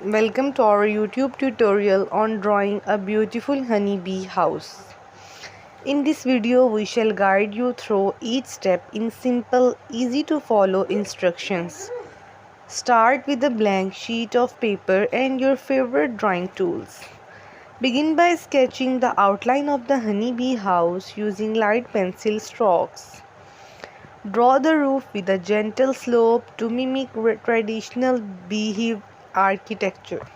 Welcome to our YouTube tutorial on drawing a beautiful honeybee house. In this video, we shall guide you through each step in simple, easy to follow instructions. Start with a blank sheet of paper and your favorite drawing tools. Begin by sketching the outline of the honeybee house using light pencil strokes. Draw the roof with a gentle slope to mimic traditional beehive architecture.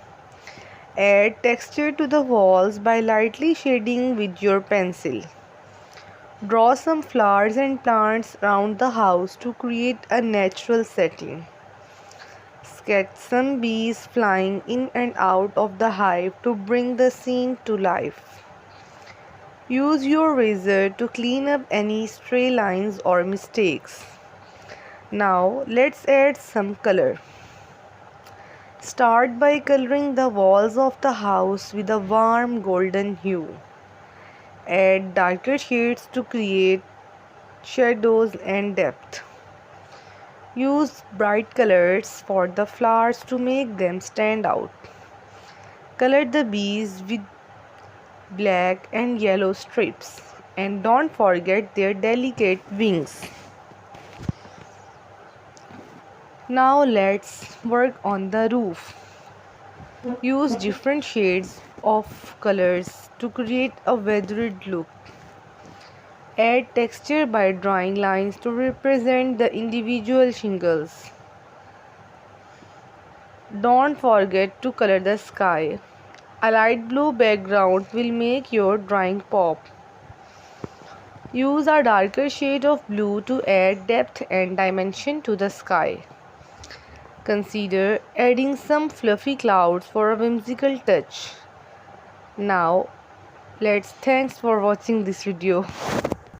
Add texture to the walls by lightly shading with your pencil. Draw some flowers and plants around the house to create a natural setting. Sketch some bees flying in and out of the hive to bring the scene to life. Use your razor to clean up any stray lines or mistakes. Now let's add some color. Start by coloring the walls of the house with a warm golden hue. Add darker shades to create shadows and depth. Use bright colors for the flowers to make them stand out. Color the bees with black and yellow strips, and don't forget their delicate wings. Now let's work on the roof. Use different shades of colors to create a weathered look. Add texture by drawing lines to represent the individual shingles. Don't forget to color the sky. A light blue background will make your drawing pop. Use a darker shade of blue to add depth and dimension to the sky. Consider adding some fluffy clouds for a whimsical touch. Now, thanks for watching this video.